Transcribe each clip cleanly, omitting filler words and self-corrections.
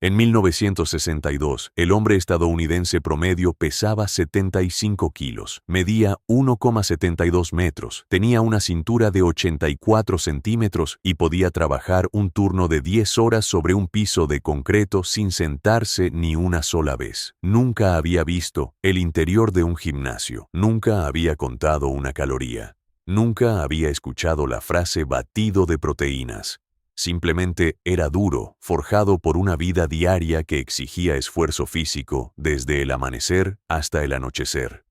En 1962, el hombre estadounidense promedio pesaba 75 kilos, medía 1,72 metros, tenía una cintura de 84 centímetros y podía trabajar un turno de 10 horas sobre un piso de concreto sin sentarse ni una sola vez. Nunca había visto el interior de un gimnasio, nunca había contado una caloría, nunca había escuchado la frase batido de proteínas. Simplemente era duro, forjado por una vida diaria que exigía esfuerzo físico desde el amanecer hasta el anochecer.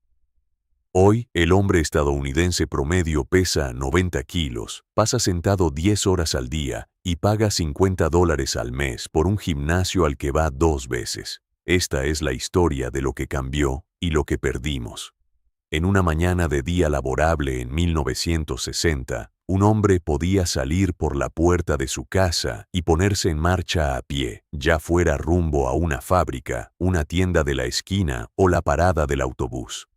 Hoy, el hombre estadounidense promedio pesa 90 kilos, pasa sentado 10 horas al día y paga $50 al mes por un gimnasio al que va 2 veces. Esta es la historia de lo que cambió y lo que perdimos. En una mañana de día laborable en 1960, un hombre podía salir por la puerta de su casa y ponerse en marcha a pie, ya fuera rumbo a una fábrica, una tienda de la esquina o la parada del autobús.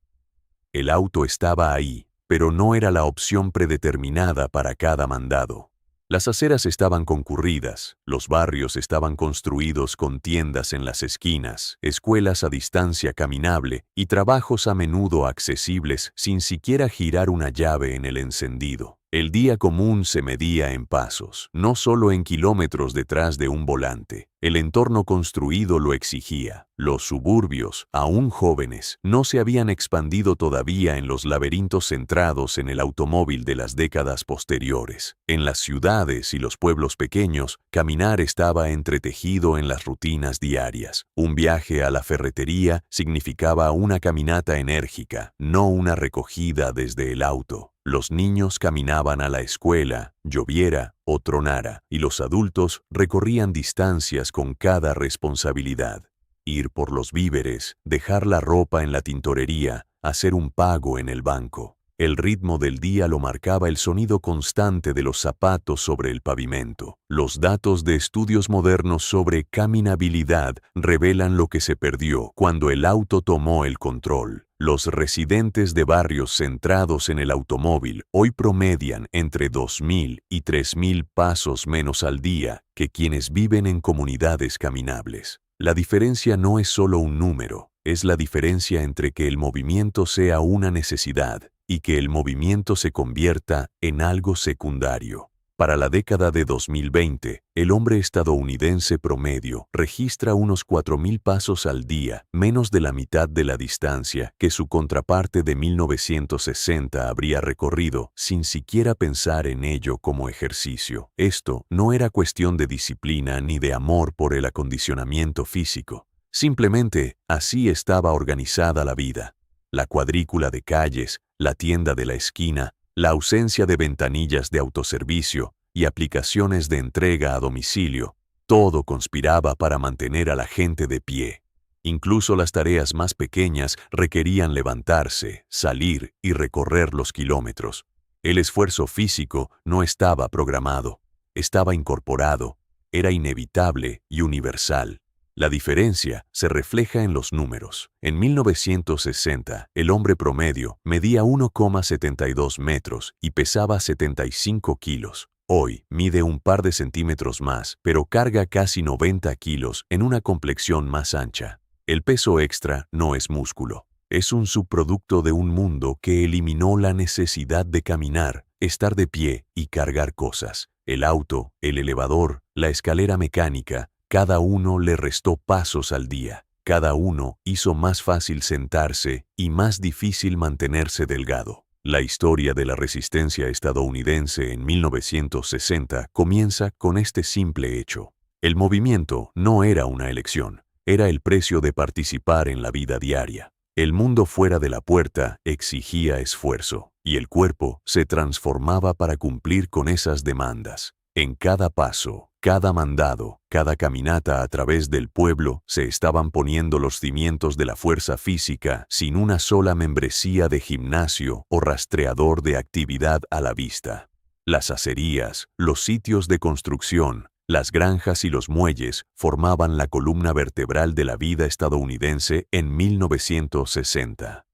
El auto estaba ahí, pero no era la opción predeterminada para cada mandado. Las aceras estaban concurridas, los barrios estaban construidos con tiendas en las esquinas, escuelas a distancia caminable y trabajos a menudo accesibles sin siquiera girar una llave en el encendido. El día común se medía en pasos, no solo en kilómetros detrás de un volante. El entorno construido lo exigía. Los suburbios, aún jóvenes, no se habían expandido todavía en los laberintos centrados en el automóvil de las décadas posteriores. En las ciudades y los pueblos pequeños, caminar estaba entretejido en las rutinas diarias. Un viaje a la ferretería significaba una caminata enérgica, no una recogida desde el auto. Los niños caminaban a la escuela, lloviera o tronara, y los adultos recorrían distancias con cada responsabilidad. Ir por los víveres, dejar la ropa en la tintorería, hacer un pago en el banco. El ritmo del día lo marcaba el sonido constante de los zapatos sobre el pavimento. Los datos de estudios modernos sobre caminabilidad revelan lo que se perdió cuando el auto tomó el control. Los residentes de barrios centrados en el automóvil hoy promedian entre 2.000 y 3.000 pasos menos al día que quienes viven en comunidades caminables. La diferencia no es solo un número, es la diferencia entre que el movimiento sea una necesidad y que el movimiento se convierta en algo secundario. Para la década de 2020, el hombre estadounidense promedio registra unos 4.000 pasos al día, menos de la mitad de la distancia que su contraparte de 1960 habría recorrido sin siquiera pensar en ello como ejercicio. Esto no era cuestión de disciplina ni de amor por el acondicionamiento físico. Simplemente, así estaba organizada la vida. La cuadrícula de calles, la tienda de la esquina, la ausencia de ventanillas de autoservicio y aplicaciones de entrega a domicilio, todo conspiraba para mantener a la gente de pie. Incluso las tareas más pequeñas requerían levantarse, salir y recorrer los kilómetros. El esfuerzo físico no estaba programado, estaba incorporado, era inevitable y universal. La diferencia se refleja en los números. En 1960, el hombre promedio medía 1,72 metros y pesaba 75 kilos. Hoy mide un par de centímetros más, pero carga casi 90 kilos en una complexión más ancha. El peso extra no es músculo. Es un subproducto de un mundo que eliminó la necesidad de caminar, estar de pie y cargar cosas. El auto, el elevador, la escalera mecánica, cada uno le restó pasos al día. Cada uno hizo más fácil sentarse y más difícil mantenerse delgado. La historia de la resistencia estadounidense en 1960 comienza con este simple hecho. El movimiento no era una elección, era el precio de participar en la vida diaria. El mundo fuera de la puerta exigía esfuerzo, y el cuerpo se transformaba para cumplir con esas demandas. En cada paso, cada mandado, cada caminata a través del pueblo se estaban poniendo los cimientos de la fuerza física sin una sola membresía de gimnasio o rastreador de actividad a la vista. Las acerías, los sitios de construcción, las granjas y los muelles formaban la columna vertebral de la vida estadounidense en 1960.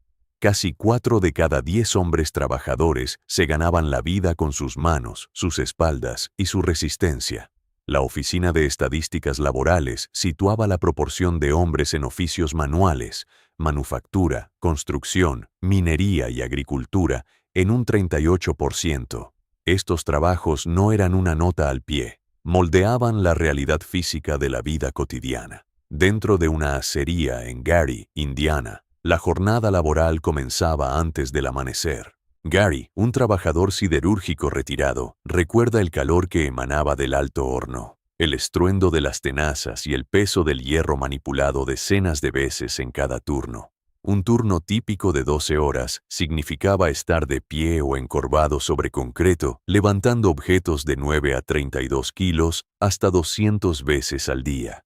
Casi 4 de cada 10 hombres trabajadores se ganaban la vida con sus manos, sus espaldas y su resistencia. La Oficina de Estadísticas Laborales situaba la proporción de hombres en oficios manuales, manufactura, construcción, minería y agricultura en un 38%. Estos trabajos no eran una nota al pie, moldeaban la realidad física de la vida cotidiana. Dentro de una acería en Gary, Indiana, la jornada laboral comenzaba antes del amanecer. Gary, un trabajador siderúrgico retirado, recuerda el calor que emanaba del alto horno, el estruendo de las tenazas y el peso del hierro manipulado decenas de veces en cada turno. Un turno típico de 12 horas significaba estar de pie o encorvado sobre concreto, levantando objetos de 9 a 32 kilos hasta 200 veces al día.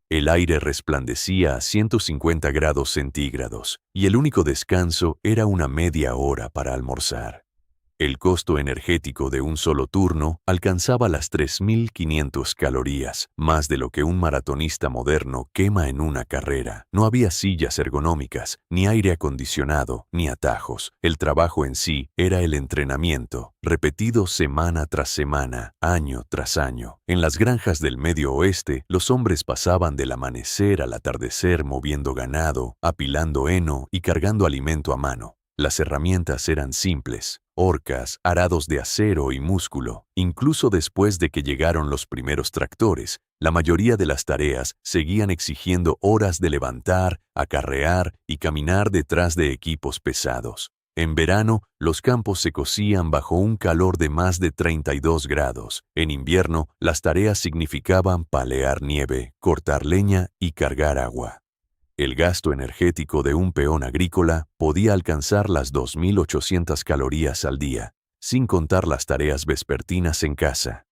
El aire resplandecía a 150 grados centígrados y el único descanso era una media hora para almorzar. El costo energético de un solo turno alcanzaba las 3.500 calorías, más de lo que un maratonista moderno quema en una carrera. No había sillas ergonómicas, ni aire acondicionado, ni atajos. El trabajo en sí era el entrenamiento, repetido semana tras semana, año tras año. En las granjas del Medio Oeste, los hombres pasaban del amanecer al atardecer moviendo ganado, apilando heno y cargando alimento a mano. Las herramientas eran simples, horcas, arados de acero y músculo. Incluso después de que llegaron los primeros tractores, la mayoría de las tareas seguían exigiendo horas de levantar, acarrear y caminar detrás de equipos pesados. En verano, los campos se cocían bajo un calor de más de 32 grados. En invierno, las tareas significaban palear nieve, cortar leña y cargar agua. El gasto energético de un peón agrícola podía alcanzar las 2.800 calorías al día, sin contar las tareas vespertinas en casa.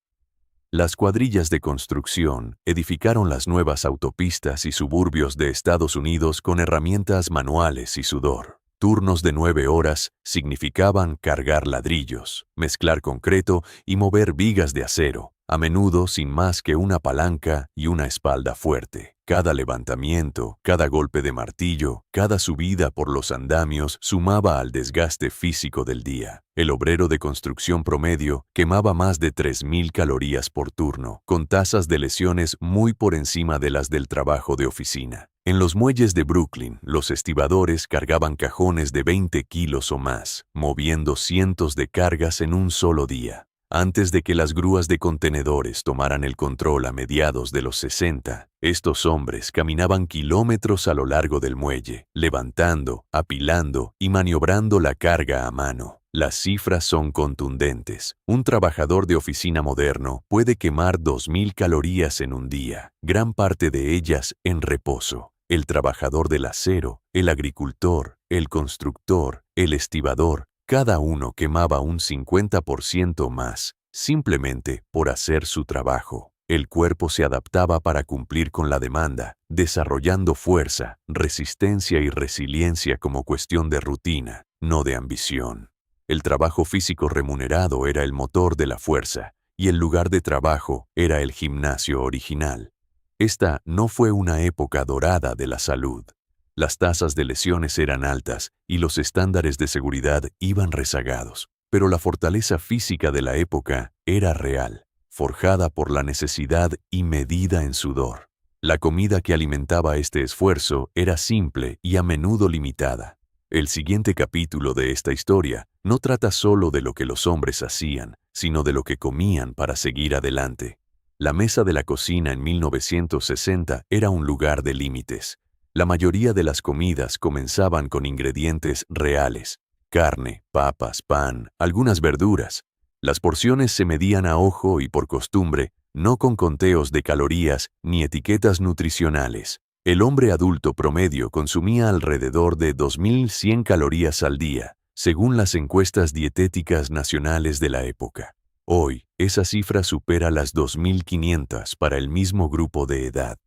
Las cuadrillas de construcción edificaron las nuevas autopistas y suburbios de Estados Unidos con herramientas manuales y sudor. Turnos de 9 horas significaban cargar ladrillos, mezclar concreto y mover vigas de acero, a menudo sin más que una palanca y una espalda fuerte. Cada levantamiento, cada golpe de martillo, cada subida por los andamios sumaba al desgaste físico del día. El obrero de construcción promedio quemaba más de 3.000 calorías por turno, con tasas de lesiones muy por encima de las del trabajo de oficina. En los muelles de Brooklyn, los estibadores cargaban cajones de 20 kilos o más, moviendo cientos de cargas en un solo día. Antes de que las grúas de contenedores tomaran el control a mediados de los 60, estos hombres caminaban kilómetros a lo largo del muelle, levantando, apilando y maniobrando la carga a mano. Las cifras son contundentes. Un trabajador de oficina moderno puede quemar 2.000 calorías en un día, gran parte de ellas en reposo. El trabajador del acero, el agricultor, el constructor, el estibador, cada uno quemaba un 50% más, simplemente por hacer su trabajo. El cuerpo se adaptaba para cumplir con la demanda, desarrollando fuerza, resistencia y resiliencia como cuestión de rutina, no de ambición. El trabajo físico remunerado era el motor de la fuerza, y el lugar de trabajo era el gimnasio original. Esta no fue una época dorada de la salud. Las tasas de lesiones eran altas y los estándares de seguridad iban rezagados, pero la fortaleza física de la época era real, forjada por la necesidad y medida en sudor. La comida que alimentaba este esfuerzo era simple y a menudo limitada. El siguiente capítulo de esta historia no trata solo de lo que los hombres hacían, sino de lo que comían para seguir adelante. La mesa de la cocina en 1960 era un lugar de límites. La mayoría de las comidas comenzaban con ingredientes reales: carne, papas, pan, algunas verduras. Las porciones se medían a ojo y por costumbre, no con conteos de calorías ni etiquetas nutricionales. El hombre adulto promedio consumía alrededor de 2.100 calorías al día, según las encuestas dietéticas nacionales de la época. Hoy, esa cifra supera las 2.500 para el mismo grupo de edad.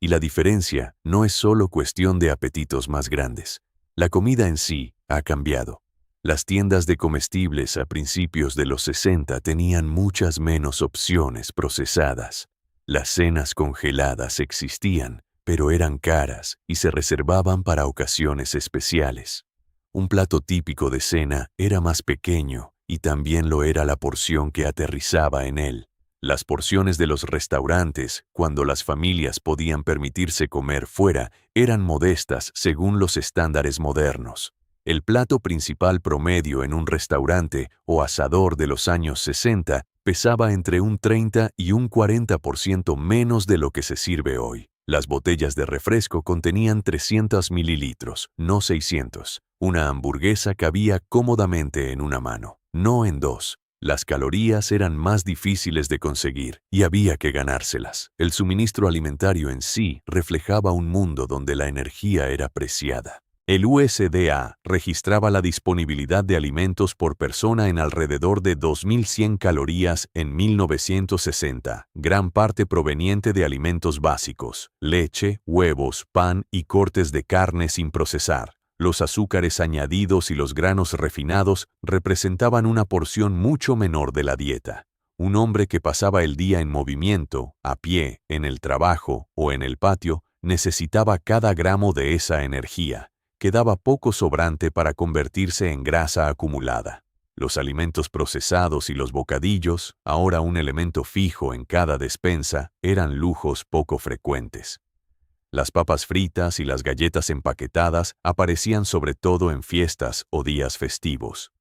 Y la diferencia no es solo cuestión de apetitos más grandes. La comida en sí ha cambiado. Las tiendas de comestibles a principios de los 60 tenían muchas menos opciones procesadas. Las cenas congeladas existían, pero eran caras y se reservaban para ocasiones especiales. Un plato típico de cena era más pequeño y también lo era la porción que aterrizaba en él. Las porciones de los restaurantes, cuando las familias podían permitirse comer fuera, eran modestas según los estándares modernos. El plato principal promedio en un restaurante o asador de los años 60 pesaba entre un 30 y un 40% menos de lo que se sirve hoy. Las botellas de refresco contenían 300 mililitros, no 600. Una hamburguesa cabía cómodamente en una mano, no en dos. Las calorías eran más difíciles de conseguir y había que ganárselas. El suministro alimentario en sí reflejaba un mundo donde la energía era preciada. El USDA registraba la disponibilidad de alimentos por persona en alrededor de 2.100 calorías en 1960, gran parte proveniente de alimentos básicos, leche, huevos, pan y cortes de carne sin procesar. Los azúcares añadidos y los granos refinados representaban una porción mucho menor de la dieta. Un hombre que pasaba el día en movimiento, a pie, en el trabajo o en el patio, necesitaba cada gramo de esa energía. Quedaba poco sobrante para convertirse en grasa acumulada. Los alimentos procesados y los bocadillos, ahora un elemento fijo en cada despensa, eran lujos poco frecuentes. Las papas fritas y las galletas empaquetadas aparecían sobre todo en fiestas o días festivos.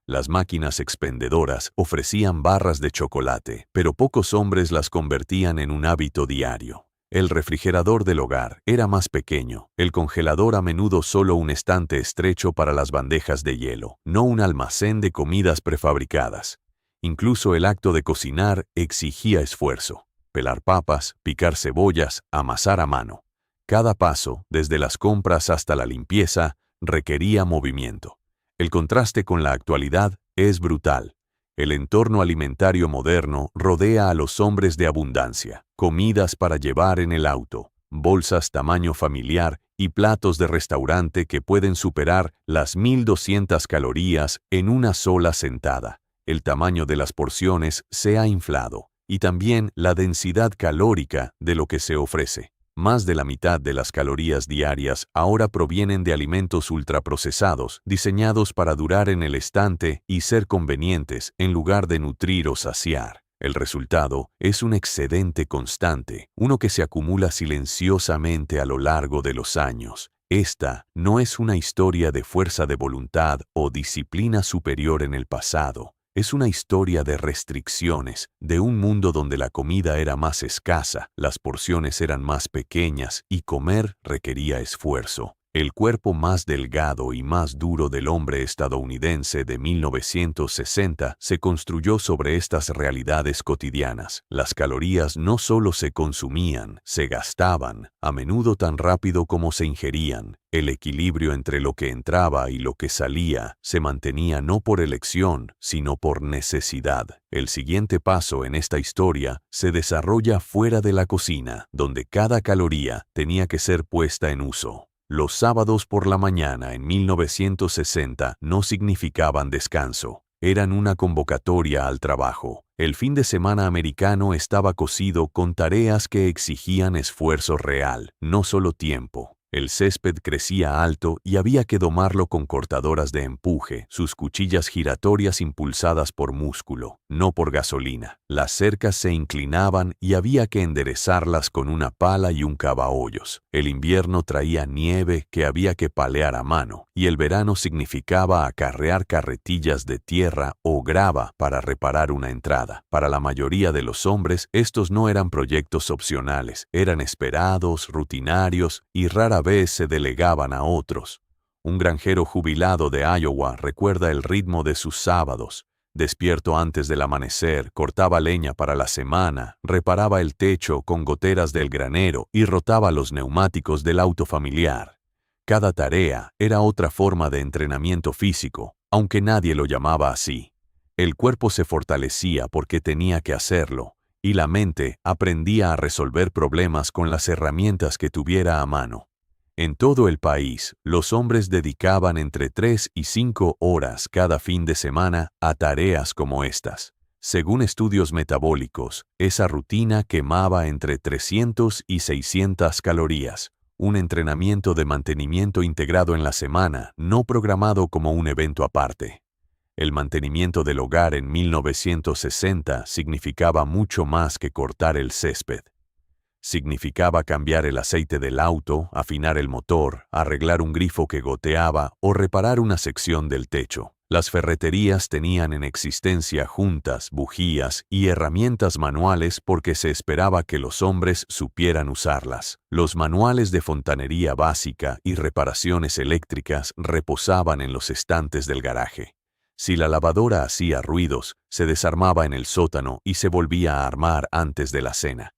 Las máquinas expendedoras ofrecían barras de chocolate, pero pocos hombres las convertían en un hábito diario. El refrigerador del hogar era más pequeño, el congelador a menudo solo un estante estrecho para las bandejas de hielo, no un almacén de comidas prefabricadas. Incluso el acto de cocinar exigía esfuerzo. Pelar papas, picar cebollas, amasar a mano. Cada paso, desde las compras hasta la limpieza, requería movimiento. El contraste con la actualidad es brutal. El entorno alimentario moderno rodea a los hombres de abundancia, comidas para llevar en el auto, bolsas tamaño familiar y platos de restaurante que pueden superar las 1.200 calorías en una sola sentada. El tamaño de las porciones se ha inflado, y también la densidad calórica de lo que se ofrece. Más de la mitad de las calorías diarias ahora provienen de alimentos ultraprocesados, diseñados para durar en el estante y ser convenientes en lugar de nutrir o saciar. El resultado es un excedente constante, uno que se acumula silenciosamente a lo largo de los años. Esta no es una historia de fuerza de voluntad o disciplina superior en el pasado. Es una historia de restricciones, de un mundo donde la comida era más escasa, las porciones eran más pequeñas y comer requería esfuerzo. El cuerpo más delgado y más duro del hombre estadounidense de 1960 se construyó sobre estas realidades cotidianas. Las calorías no solo se consumían, se gastaban, a menudo tan rápido como se ingerían. El equilibrio entre lo que entraba y lo que salía se mantenía no por elección, sino por necesidad. El siguiente paso en esta historia se desarrolla fuera de la cocina, donde cada caloría tenía que ser puesta en uso. Los sábados por la mañana en 1960 no significaban descanso, eran una convocatoria al trabajo. El fin de semana americano estaba cosido con tareas que exigían esfuerzo real, no solo tiempo. El césped crecía alto y había que domarlo con cortadoras de empuje, sus cuchillas giratorias impulsadas por músculo, no por gasolina. Las cercas se inclinaban y había que enderezarlas con una pala y un cavahoyos. El invierno traía nieve que había que palear a mano, y el verano significaba acarrear carretillas de tierra o grava para reparar una entrada. Para la mayoría de los hombres, estos no eran proyectos opcionales, eran esperados, rutinarios y rara vez se delegaban a otros. Un granjero jubilado de Iowa recuerda el ritmo de sus sábados. Despierto antes del amanecer, cortaba leña para la semana, reparaba el techo con goteras del granero y rotaba los neumáticos del auto familiar. Cada tarea era otra forma de entrenamiento físico, aunque nadie lo llamaba así. El cuerpo se fortalecía porque tenía que hacerlo, y la mente aprendía a resolver problemas con las herramientas que tuviera a mano. En todo el país, los hombres dedicaban entre 3 y 5 horas cada fin de semana a tareas como estas. Según estudios metabólicos, esa rutina quemaba entre 300 y 600 calorías. Un entrenamiento de mantenimiento integrado en la semana, no programado como un evento aparte. El mantenimiento del hogar en 1960 significaba mucho más que cortar el césped. Significaba cambiar el aceite del auto, afinar el motor, arreglar un grifo que goteaba o reparar una sección del techo. Las ferreterías tenían en existencia juntas, bujías y herramientas manuales porque se esperaba que los hombres supieran usarlas. Los manuales de fontanería básica y reparaciones eléctricas reposaban en los estantes del garaje. Si la lavadora hacía ruidos, se desarmaba en el sótano y se volvía a armar antes de la cena.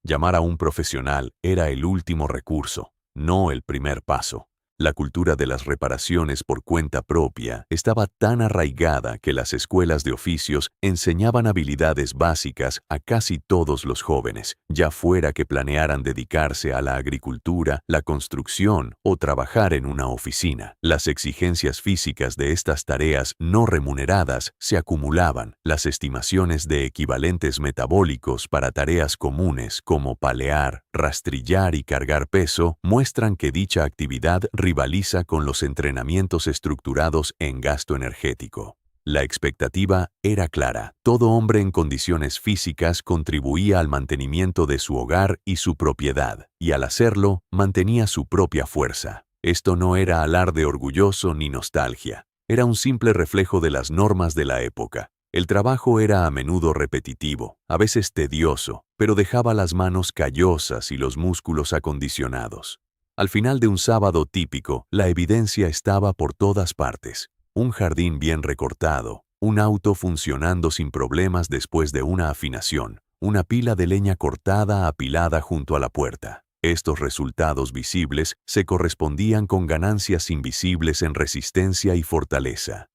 Llamar a un profesional era el último recurso, no el primer paso. La cultura de las reparaciones por cuenta propia estaba tan arraigada que las escuelas de oficios enseñaban habilidades básicas a casi todos los jóvenes, ya fuera que planearan dedicarse a la agricultura, la construcción o trabajar en una oficina. Las exigencias físicas de estas tareas no remuneradas se acumulaban. Las estimaciones de equivalentes metabólicos para tareas comunes como palear, rastrillar y cargar peso muestran que dicha actividad rivaliza con los entrenamientos estructurados en gasto energético. La expectativa era clara. Todo hombre en condiciones físicas contribuía al mantenimiento de su hogar y su propiedad, y al hacerlo, mantenía su propia fuerza. Esto no era alarde orgulloso ni nostalgia. Era un simple reflejo de las normas de la época. El trabajo era a menudo repetitivo, a veces tedioso, pero dejaba las manos callosas y los músculos acondicionados. Al final de un sábado típico, la evidencia estaba por todas partes. Un jardín bien recortado, un auto funcionando sin problemas después de una afinación, una pila de leña cortada apilada junto a la puerta. Estos resultados visibles se correspondían con ganancias invisibles en resistencia y fortaleza.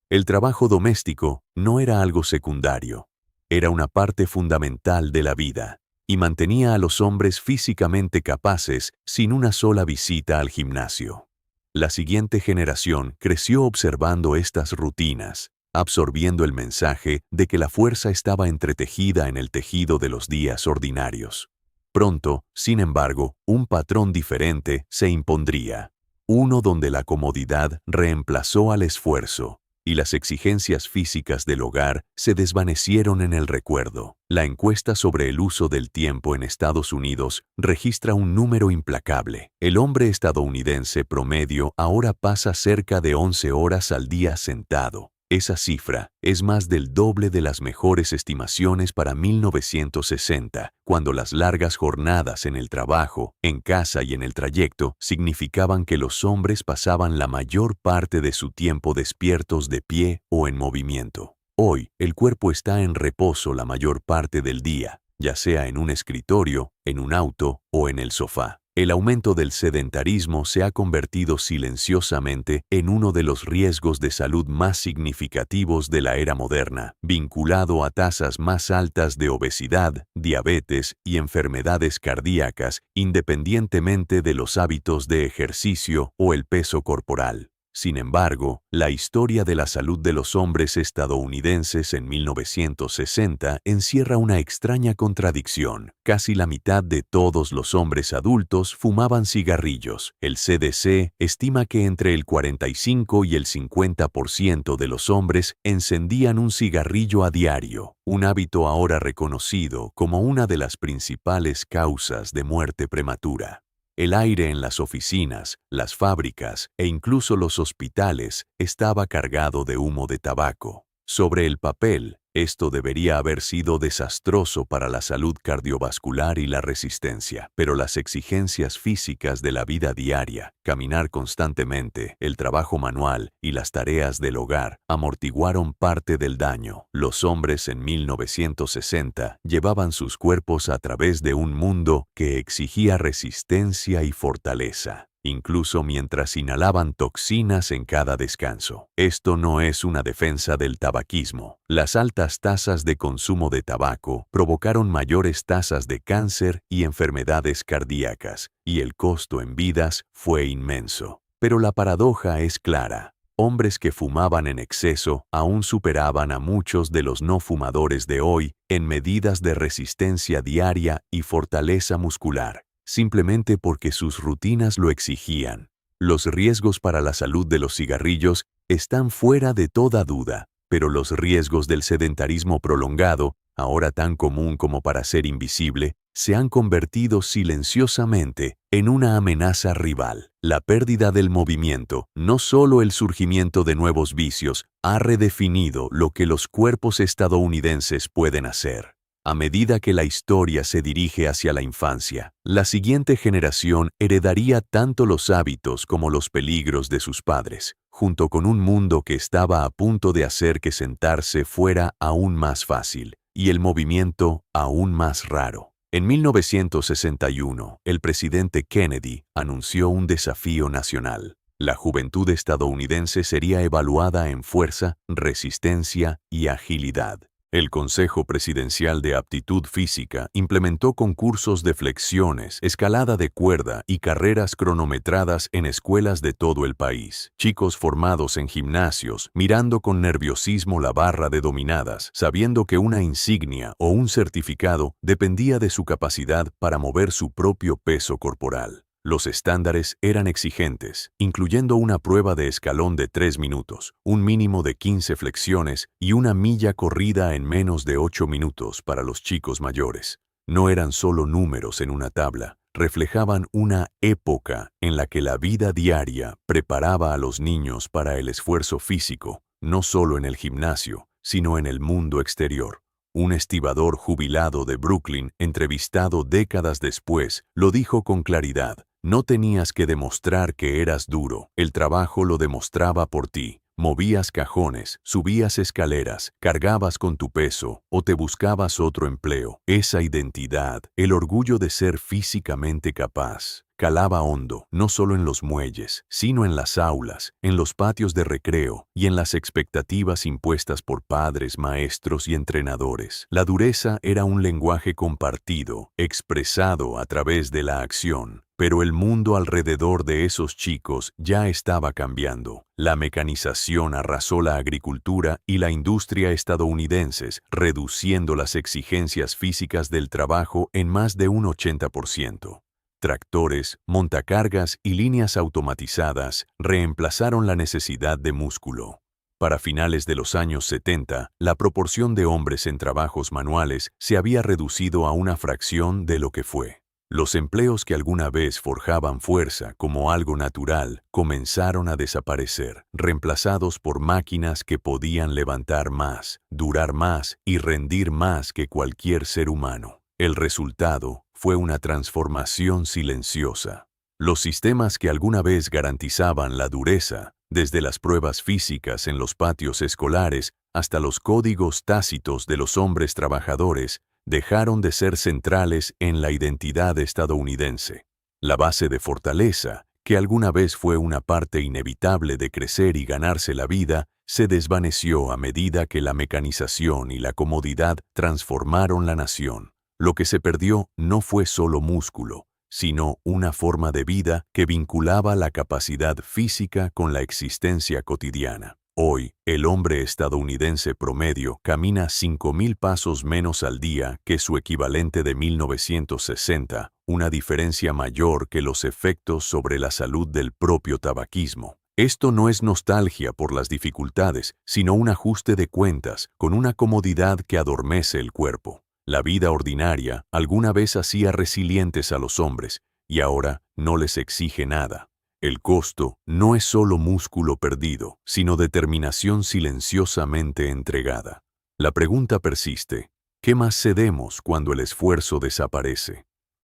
El trabajo doméstico no era algo secundario, era una parte fundamental de la vida, y mantenía a los hombres físicamente capaces sin una sola visita al gimnasio. La siguiente generación creció observando estas rutinas, absorbiendo el mensaje de que la fuerza estaba entretejida en el tejido de los días ordinarios. Pronto, sin embargo, un patrón diferente se impondría, uno donde la comodidad reemplazó al esfuerzo, y las exigencias físicas del hogar se desvanecieron en el recuerdo. La encuesta sobre el uso del tiempo en Estados Unidos registra un número implacable. El hombre estadounidense promedio ahora pasa cerca de 11 horas al día sentado. Esa cifra es más del doble de las mejores estimaciones para 1960, cuando las largas jornadas en el trabajo, en casa y en el trayecto significaban que los hombres pasaban la mayor parte de su tiempo despiertos de pie o en movimiento. Hoy, el cuerpo está en reposo la mayor parte del día, ya sea en un escritorio, en un auto o en el sofá. El aumento del sedentarismo se ha convertido silenciosamente en uno de los riesgos de salud más significativos de la era moderna, vinculado a tasas más altas de obesidad, diabetes y enfermedades cardíacas, independientemente de los hábitos de ejercicio o el peso corporal. Sin embargo, la historia de la salud de los hombres estadounidenses en 1960 encierra una extraña contradicción. Casi la mitad de todos los hombres adultos fumaban cigarrillos. El CDC estima que entre el 45 y el 50% de los hombres encendían un cigarrillo a diario, un hábito ahora reconocido como una de las principales causas de muerte prematura. El aire en las oficinas, las fábricas e incluso los hospitales estaba cargado de humo de tabaco. Sobre el papel, esto debería haber sido desastroso para la salud cardiovascular y la resistencia, pero las exigencias físicas de la vida diaria, caminar constantemente, el trabajo manual y las tareas del hogar amortiguaron parte del daño. Los hombres en 1960 llevaban sus cuerpos a través de un mundo que exigía resistencia y fortaleza, incluso mientras inhalaban toxinas en cada descanso. Esto no es una defensa del tabaquismo. Las altas tasas de consumo de tabaco provocaron mayores tasas de cáncer y enfermedades cardíacas, y el costo en vidas fue inmenso. Pero la paradoja es clara. Hombres que fumaban en exceso aún superaban a muchos de los no fumadores de hoy en medidas de resistencia diaria y fortaleza muscular, simplemente porque sus rutinas lo exigían. Los riesgos para la salud de los cigarrillos están fuera de toda duda, pero los riesgos del sedentarismo prolongado, ahora tan común como para ser invisible, se han convertido silenciosamente en una amenaza rival. La pérdida del movimiento, no solo el surgimiento de nuevos vicios, ha redefinido lo que los cuerpos estadounidenses pueden hacer. A medida que la historia se dirige hacia la infancia, la siguiente generación heredaría tanto los hábitos como los peligros de sus padres, junto con un mundo que estaba a punto de hacer que sentarse fuera aún más fácil y el movimiento aún más raro. En 1961, el presidente Kennedy anunció un desafío nacional. La juventud estadounidense sería evaluada en fuerza, resistencia y agilidad. El Consejo Presidencial de Aptitud Física implementó concursos de flexiones, escalada de cuerda y carreras cronometradas en escuelas de todo el país. Chicos formados en gimnasios, mirando con nerviosismo la barra de dominadas, sabiendo que una insignia o un certificado dependía de su capacidad para mover su propio peso corporal. Los estándares eran exigentes, incluyendo una prueba de escalón de 3 minutos, un mínimo de 15 flexiones y una milla corrida en menos de 8 minutos para los chicos mayores. No eran solo números en una tabla, reflejaban una época en la que la vida diaria preparaba a los niños para el esfuerzo físico, no solo en el gimnasio, sino en el mundo exterior. Un estibador jubilado de Brooklyn, entrevistado décadas después, lo dijo con claridad: no tenías que demostrar que eras duro, el trabajo lo demostraba por ti. Movías cajones, subías escaleras, cargabas con tu peso o te buscabas otro empleo. Esa identidad, el orgullo de ser físicamente capaz, calaba hondo, no solo en los muelles, sino en las aulas, en los patios de recreo y en las expectativas impuestas por padres, maestros y entrenadores. La dureza era un lenguaje compartido, expresado a través de la acción. Pero el mundo alrededor de esos chicos ya estaba cambiando. La mecanización arrasó la agricultura y la industria estadounidenses, reduciendo las exigencias físicas del trabajo en más de un 80%. Tractores, montacargas y líneas automatizadas reemplazaron la necesidad de músculo. Para finales de los años 70, la proporción de hombres en trabajos manuales se había reducido a una fracción de lo que fue. Los empleos que alguna vez forjaban fuerza como algo natural comenzaron a desaparecer, reemplazados por máquinas que podían levantar más, durar más y rendir más que cualquier ser humano. El resultado fue una transformación silenciosa. Los sistemas que alguna vez garantizaban la dureza, desde las pruebas físicas en los patios escolares hasta los códigos tácitos de los hombres trabajadores, dejaron de ser centrales en la identidad estadounidense. La base de fortaleza, que alguna vez fue una parte inevitable de crecer y ganarse la vida, se desvaneció a medida que la mecanización y la comodidad transformaron la nación. Lo que se perdió no fue solo músculo, sino una forma de vida que vinculaba la capacidad física con la existencia cotidiana. Hoy, el hombre estadounidense promedio camina 5.000 pasos menos al día que su equivalente de 1960, una diferencia mayor que los efectos sobre la salud del propio tabaquismo. Esto no es nostalgia por las dificultades, sino un ajuste de cuentas con una comodidad que adormece el cuerpo. La vida ordinaria alguna vez hacía resilientes a los hombres y ahora no les exige nada. El costo no es solo músculo perdido, sino determinación silenciosamente entregada. La pregunta persiste: ¿qué más cedemos cuando el esfuerzo desaparece?